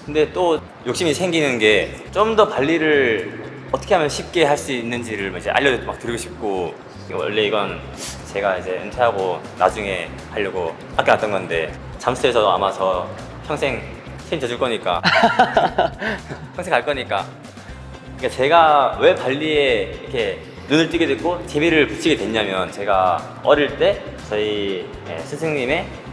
근데 또 욕심이 생기는 게 좀 더 발리를 어떻게 하면 쉽게 할 수 있는지를 이제 막 드리고 싶고, 원래 이건 제가 이제 은퇴하고 나중에 하려고 아껴놨던 건데 잠수해서 아마 저 평생 책임져 줄 거니까 평생 갈 거니까. 그러니까 제가 왜 발리에 이렇게 눈을 뜨게 됐고 재미를 붙이게 됐냐면, 제가 어릴 때 저희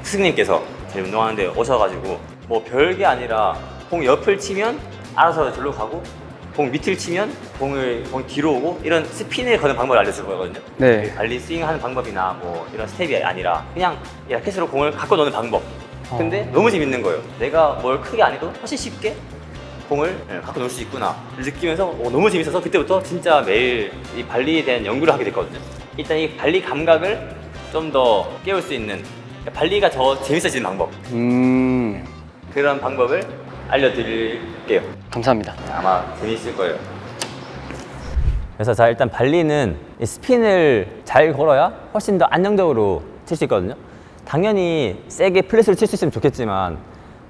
스승님께서 저희 운동하는데 오셔가지고 뭐 별게 아니라 공 옆을 치면 알아서 절로 가고, 공 밑을 치면 공이 뒤로 오고, 이런 스핀을 거는 방법을 알려줄 거거든요. 네. 발리 스윙하는 방법이나 뭐 이런 스텝이 아니라 그냥 라켓으로 공을 갖고 노는 방법. 근데 너무 재밌는 거예요. 내가 뭘 크게 안 해도 훨씬 쉽게 공을 갖고 놀 수 있구나 느끼면서 너무 재밌어서 그때부터 진짜 매일 이 발리에 대한 연구를 하게 됐거든요. 일단 이 발리 감각을 좀 더 깨울 수 있는, 발리가 더 재밌어지는 방법, 그런 방법을 알려드릴게요. 감사합니다. 아마 재밌을 거예요. 그래서 자, 일단 발리는 이 스핀을 잘 걸어야 훨씬 더 안정적으로 칠 수 있거든요. 당연히 세게 플랫으로 칠 수 있으면 좋겠지만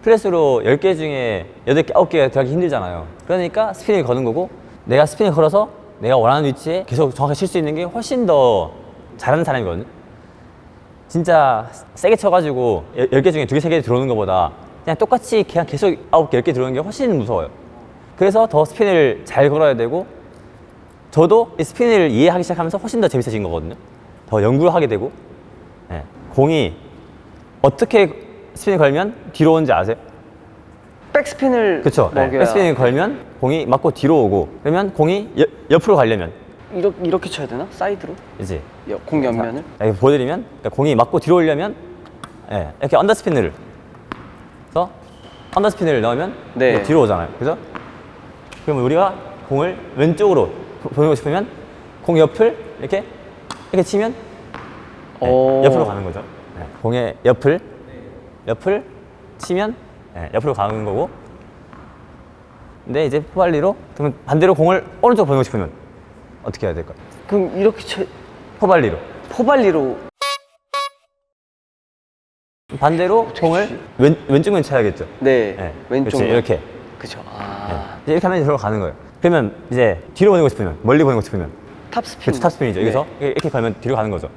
플랫으로 10개 중에 8개, 9개가 들어가기 힘들잖아요. 그러니까 스핀을 거는 거고, 내가 스핀을 걸어서 내가 원하는 위치에 계속 정확하게 칠 수 있는 게 훨씬 더 잘하는 사람이거든요. 진짜 세게 쳐가지고 10개 중에 2개, 3개 들어오는 것보다 그냥 똑같이 그냥 계속 9개, 10개 들어오는 게 훨씬 무서워요. 그래서 더 스핀을 잘 걸어야 되고, 저도 이 스핀을 이해하기 시작하면서 훨씬 더 재밌어진 거거든요. 더 연구를 하게 되고, 공이 어떻게 스핀을 걸면 뒤로 오는지 아세요? 백스핀을 그쵸. 먹여야. 백스핀을 걸면 공이 맞고 뒤로 오고, 그러면 공이 옆으로 가려면 이렇게 쳐야 되나? 사이드로? 이제 공 옆면을? 이렇게 보여드리면, 그러니까 공이 맞고 뒤로 오려면 이렇게 언더스핀을 해서 언더스핀을 넣으면 네. 뒤로 오잖아요. 그죠? 그러면 우리가 공을 왼쪽으로 보내고 싶으면 공 옆을 이렇게 치면 옆으로 가는 거죠. 공의 옆을 치면 옆으로 가는 거고. 근데 이제 포발리로, 그러면 반대로 공을 오른쪽으로 보내고 싶으면 어떻게 해야 될까요? 그럼 이렇게 쳐. 포발리로. 포발리로. 반대로 공을 왼쪽면 쳐야겠죠. 네. 왼쪽. 그렇지, 이렇게. 그쵸. 이렇게 하면 저로 가는 거예요. 그러면 이제 뒤로 보내고 싶으면, 멀리 보내고 싶으면 탑스핀. 그렇죠, 탑스핀이죠. 네. 여기서 이렇게 걸면 뒤로 가는 거죠.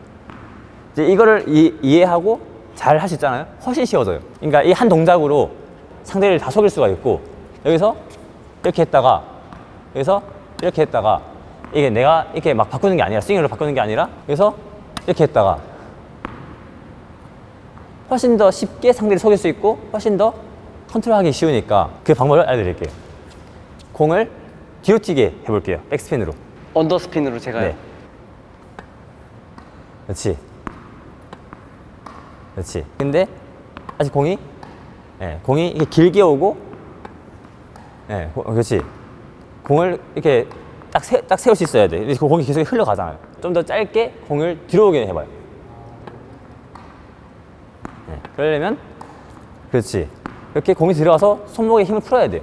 이제 이거를 이해하고 잘 할 수 있잖아요. 훨씬 쉬워져요. 그러니까 이 한 동작으로 상대를 다 속일 수가 있고, 여기서 이렇게 했다가 여기서 이렇게 했다가, 이게 내가 이렇게 막 바꾸는 게 아니라, 스윙으로 바꾸는 게 아니라 여기서 이렇게 했다가 훨씬 더 쉽게 상대를 속일 수 있고 훨씬 더 컨트롤하기 쉬우니까 그 방법을 알려드릴게요. 공을 뒤로 튀게 해볼게요. 백스핀으로. 언더스핀으로 제가요? 네. 그렇지. 그렇지. 근데 아직 공이 이렇게 길게 오고, 그렇지. 공을 이렇게 딱 세울 수 있어야 돼. 공이 계속 흘러가잖아요. 좀 더 짧게 공을 뒤로 오게 해봐요. 그러려면, 그렇지. 이렇게 공이 들어가서 손목에 힘을 풀어야 돼요.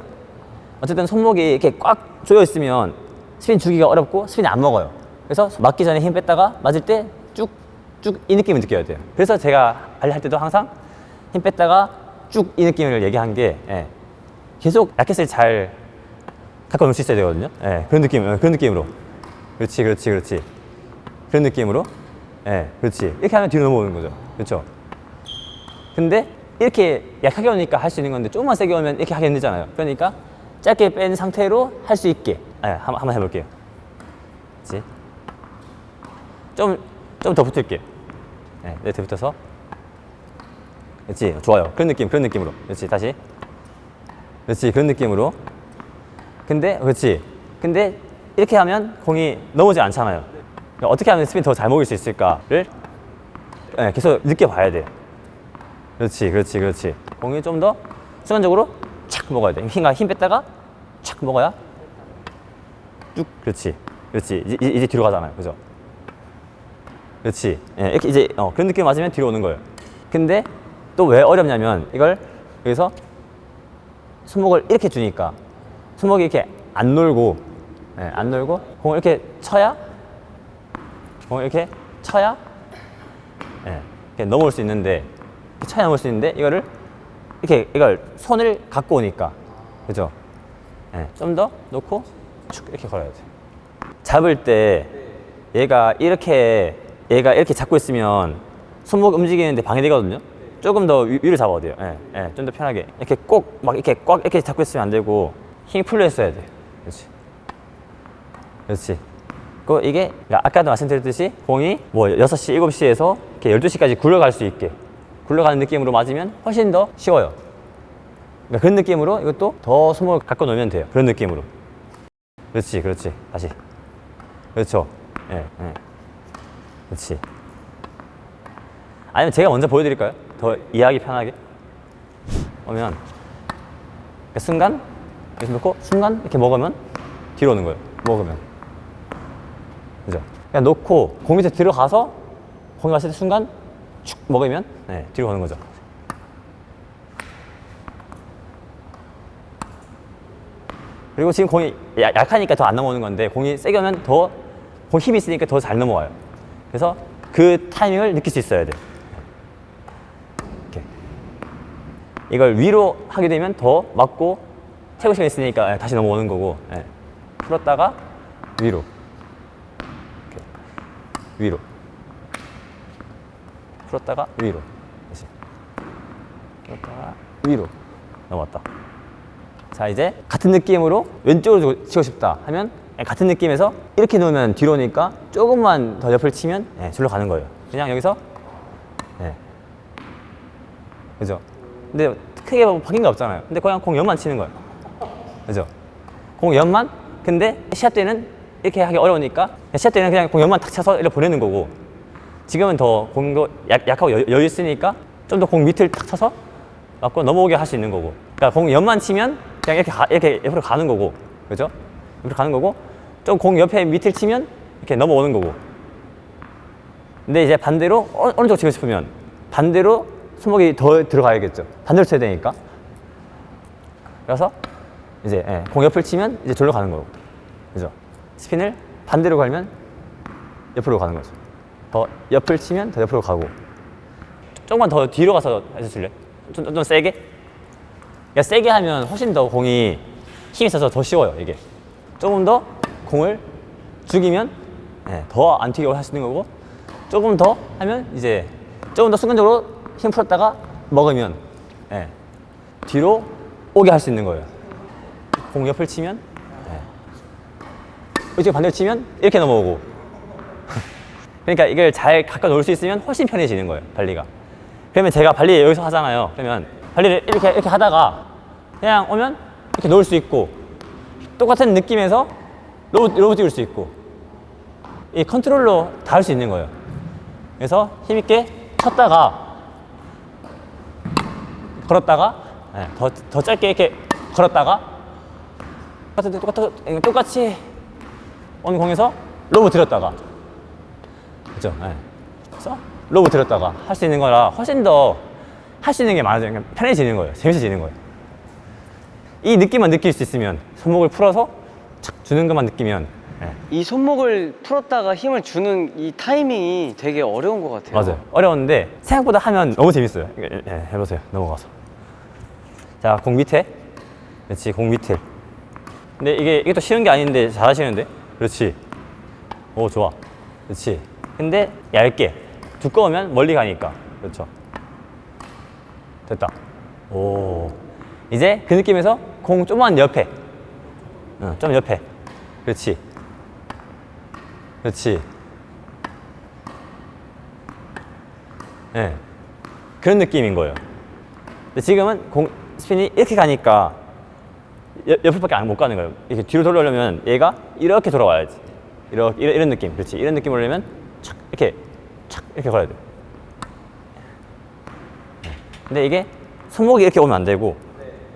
어쨌든 손목이 이렇게 꽉 조여 있으면 스핀 주기가 어렵고 스핀이 안 먹어요. 그래서 맞기 전에 힘 뺐다가 맞을 때 쭉 이 느낌을 느껴야 돼요. 그래서 제가 발리 할 때도 항상 힘 뺐다가 쭉 이 느낌을 얘기한 게, 계속 라켓을 잘 갖고 놀 수 있어야 되거든요. 그런 느낌으로. 그렇지. 그런 느낌으로. 그렇지. 이렇게 하면 뒤로 넘어오는 거죠. 그렇죠. 근데 이렇게 약하게 오니까 할 수 있는 건데, 조금만 세게 오면 이렇게 하기 힘들잖아요. 그러니까 짧게 뺀 상태로 할 수 있게 한번 해볼게요. 그렇지. 좀 더 붙을게요. 네트 붙어서. 그렇지. 좋아요. 그런 느낌으로. 그렇지. 다시. 그렇지. 그런 느낌으로. 근데 이렇게 하면 공이 넘어지지 않잖아요. 그러니까 어떻게 하면 스핀 더 잘 먹일 수 있을까를 계속 느껴봐야 돼요. 그렇지. 공이 좀 더 순간적으로 착 먹어야 돼. 힘 뺐다가 착 먹어야 쭉. 그렇지. 이제 뒤로 가잖아요. 그죠? 그렇지. 이렇게 이제 그런 느낌 맞으면 뒤로 오는 거예요. 근데 또 왜 어렵냐면, 이걸 여기서 손목을 이렇게 주니까 손목이 이렇게 안 놀고 공을 이렇게 쳐야 이렇게 넘어올 수 있는데, 이걸 손을 갖고 오니까 그죠? 예, 좀 더 놓고 쭉 이렇게 걸어야 돼. 잡을 때 얘가 이렇게 잡고 있으면 손목 움직이는데 방해되거든요. 조금 더 위로 잡아야 돼요. 예, 예, 좀 더 편하게. 이렇게 꼭 막 이렇게 꽉 이렇게 잡고 있으면 안 되고 힘이 풀려 있어야 돼. 그렇지. 그렇지. 그 이게 아까도 말씀드렸듯이 공이 뭐 6시, 7시에서 이렇게 12시까지 굴러갈 수 있게 굴러가는 느낌으로 맞으면 훨씬 더 쉬워요. 그러니까 그런 느낌으로 이것도 더 손목을 갖고 놓으면 돼요. 그런 느낌으로. 그렇지, 그렇지. 다시. 그렇죠. 예, 예. 그렇지. 아니면 제가 먼저 보여드릴까요? 더 이해하기 편하게. 보면 순간 이렇게 놓고 순간 이렇게 먹으면 뒤로 오는 거예요. 먹으면. 그죠? 그냥 놓고 공 밑에 들어가서 공이 왔을 때 순간 축 먹으면 네, 뒤로 가는 거죠. 그리고 지금 공이 약하니까 더 안 넘어오는 건데 공이 세게 오면 더 공 힘이 있으니까 더 잘 넘어와요. 그래서 그 타이밍을 느낄 수 있어야 돼. 이렇게. 이걸 위로 하게 되면 더 맞고 채고 시간 있으니까 다시 넘어오는 거고 예. 풀었다가 위로 이렇게. 위로 풀었다가 위로 다시 풀었다가 위로 넘어왔다. 자 이제 같은 느낌으로 왼쪽으로 치고 싶다 하면 같은 느낌에서 이렇게 놓으면 뒤로 오니까 조금만 더 옆을 치면 절로 가는 거예요. 그냥 여기서 그죠? 근데 크게 바뀐 게 없잖아요. 근데 그냥 공 옆만 치는 거예요. 그죠? 공 옆만. 근데 시합 때는 이렇게 하기 어려우니까 시합 때는 그냥 공 옆만 탁 쳐서 이렇게 보내는 거고 지금은 더 공도 약하고 여유 있으니까 좀 더 공 밑을 탁 쳐서 맞고 넘어오게 할 수 있는 거고 그러니까 공 옆만 치면 그냥 이렇게 옆으로 가는 거고 그죠? 옆으로 가는 거고 좀 공 옆에 밑을 치면 이렇게 넘어오는 거고 근데 이제 반대로 어느 쪽 치고 싶으면 반대로 손목이 더 들어가야겠죠. 반대로 쳐야 되니까. 그래서 이제 공 옆을 치면 이제 절로 가는 거고 그죠? 스핀을 반대로 걸면 옆으로 가는 거죠. 더 옆을 치면 더 옆으로 가고 조금만 더 뒤로 가서 해주실래요? 좀 세게? 그러니까 세게 하면 훨씬 더 공이 힘이 있어서 더 쉬워요. 이게 조금 더 공을 죽이면 더 안 튀게 할 수 있는 거고 조금 더 하면 이제 조금 더 순간적으로 힘 풀었다가 먹으면 뒤로 오게 할 수 있는 거예요. 공 옆을 치면 이쪽 반대로 치면 이렇게 넘어오고 그러니까 이걸 잘 갖다 놓을 수 있으면 훨씬 편해지는 거예요. 발리가. 그러면 제가 발리 여기서 하잖아요. 그러면 발리를 이렇게 하다가 그냥 오면 이렇게 놓을 수 있고 똑같은 느낌에서 로브 띄울 수 있고 이 컨트롤로 다 할 수 있는 거예요. 그래서 힘있게 쳤다가 걸었다가 더 짧게 이렇게 걸었다가 똑같이 오는 공에서 로브 들었다가 그죠? 그래서 로브 들었다가 할 수 있는 거라 훨씬 더 할 수 있는 게 많아져요. 그러니까 편해지는 거예요. 재밌어지는 거예요. 이 느낌만 느낄 수 있으면 손목을 풀어서 착 주는 것만 느끼면 이 손목을 풀었다가 힘을 주는 이 타이밍이 되게 어려운 것 같아요. 맞아요. 어려웠는데 생각보다 하면 너무 재밌어요. 해보세요. 넘어가서. 자, 공 밑에. 그렇지, 공 밑에. 근데 이게 또 쉬운 게 아닌데 잘하시는데? 그렇지. 오, 좋아. 그렇지. 근데 얇게. 두꺼우면 멀리 가니까. 그렇죠. 됐다. 오. 이제 그 느낌에서 공 좀만 옆에. 좀 옆에. 그렇지. 그렇지. 그런 느낌인 거예요. 근데 지금은 스핀이 이렇게 가니까 옆으로밖에 못 가는 거예요. 이렇게 뒤로 돌려려면 얘가 이렇게 돌아와야지. 이런 느낌. 그렇지. 이런 느낌을 내면 착 이렇게 걸어야 돼. 근데 이게 손목이 이렇게 오면 안 되고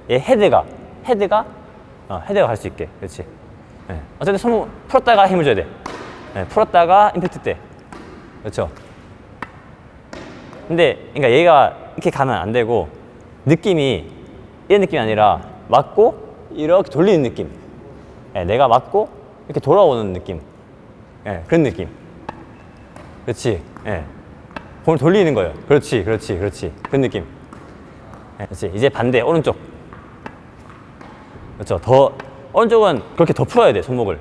얘 헤드가 할 수 있게. 그렇지. 어쨌든 손목 풀었다가 힘을 줘야 돼. 풀었다가 임팩트 때. 그렇죠. 근데 그러니까 얘가 이렇게 가면 안 되고 느낌이 이런 느낌이 아니라 맞고 이렇게 돌리는 느낌. 내가 맞고 이렇게 돌아오는 느낌. 그런 느낌. 그렇지. 공을 돌리는 거예요. 그렇지. 그런 느낌. 그렇지. 이제 반대 오른쪽. 그렇죠. 더 오른쪽은 그렇게 더 풀어야 돼. 손목을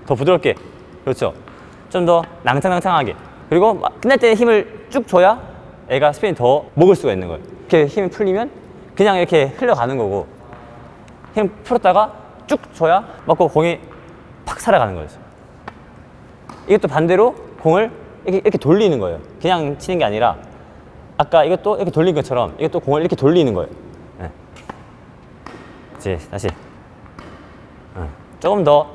더 부드럽게. 그렇죠. 좀 더 낭창낭창하게. 그리고 끝날 때 힘을 쭉 줘야 애가 스핀 더 먹을 수가 있는 거예요. 이렇게 힘이 풀리면 그냥 이렇게 흘러가는 거고, 힘 풀었다가 쭉 줘야 맞고 공이 팍 살아가는 거죠. 이것도 반대로 공을 이렇게 돌리는 거예요. 그냥 치는 게 아니라 아까 이것도 이렇게 돌린 것처럼 이것도 공을 이렇게 돌리는 거예요. 네. 그렇지. 다시. 조금 더,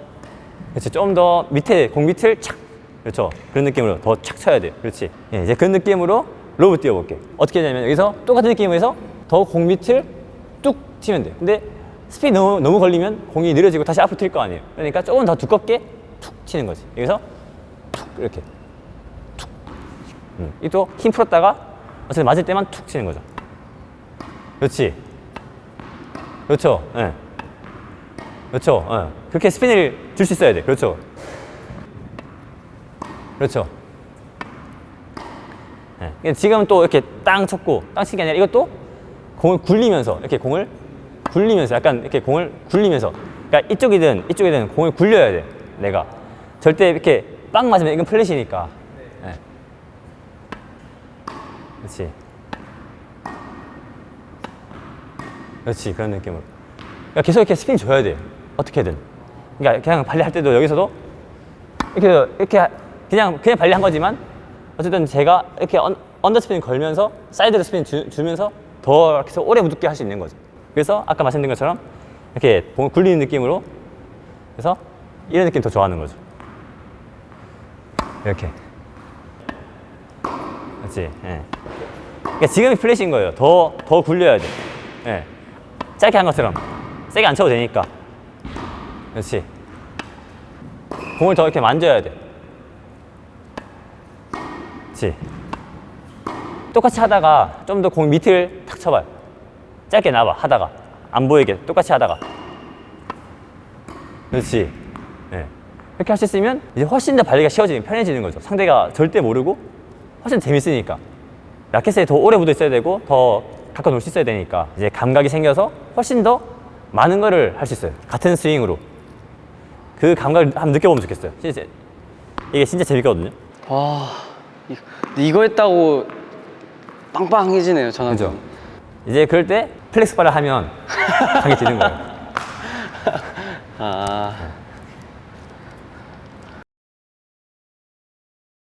그렇지. 조금 더 밑에 공 밑을 착. 그렇죠. 그런 느낌으로 더 착 쳐야 돼요. 그렇지. 예, 이제 그런 느낌으로 로브 띄워볼게. 어떻게 되냐면 여기서 똑같은 느낌에서 더 공 밑을 뚝 치면 돼요. 근데 스피드 너무 걸리면 공이 느려지고 다시 앞으로 튈 거 아니에요. 그러니까 조금 더 두껍게 툭 치는 거지. 여기서 툭 이렇게 툭. 이또 힘 풀었다가 어차피 맞을 때만 툭 치는 거죠. 그렇지. 그렇죠. 예. 그렇죠. 예. 그렇게 스핀을 줄 수 있어야 돼. 그렇죠. 그렇죠. 예. 지금 또 이렇게 땅 쳤고 땅 치는 게 아니라 이것도 공을 굴리면서 이렇게 공을 굴리면서 약간 이렇게 공을 굴리면서, 그러니까 이쪽이든 공을 굴려야 돼. 내가 절대 이렇게 빵 맞으면 이건 플랫이니까. 예. 그렇지. 그렇지. 그런 느낌으로. 그러니까 계속 이렇게 스핀 줘야 돼. 어떻게든. 그러니까 그냥 발리할 때도 여기서도 이렇게 그냥 발리 한 거지만 어쨌든 제가 이렇게 언더스핀 걸면서 사이드로 스핀 주면서 더 계속 오래 붙게 할 수 있는 거죠. 그래서 아까 말씀드린 것처럼 이렇게 공을 굴리는 느낌으로 해서 이런 느낌 더 좋아하는 거죠. 이렇게. 그렇지. 예. 그러니까 지금이 플랫인 거예요. 더 굴려야 돼. 예. 짧게 한 것처럼 세게 안 쳐도 되니까. 그렇지. 공을 더 이렇게 만져야 돼. 그렇지. 똑같이 하다가 좀 더 공 밑을 탁 쳐봐요. 짧게 놔봐. 하다가 안 보이게 똑같이 하다가. 그렇지. 네. 이렇게 할 수 있으면 이제 훨씬 더 발리가 쉬워지는, 편해지는 거죠. 상대가 절대 모르고 훨씬 재밌으니까. 라켓에 더 오래 묻어 있어야 되고 더 가까이 놀 수 있어야 되니까 이제 감각이 생겨서 훨씬 더 많은 거를 할 수 있어요. 같은 스윙으로. 그 감각을 한번 느껴보면 좋겠어요. 진짜 이게 진짜 재밌거든요. 와, 이거 했다고 빵빵해지네요, 저는. 그죠? 이제 그럴 때 플렉스 바를 하면 당이 드는 거예요. 아.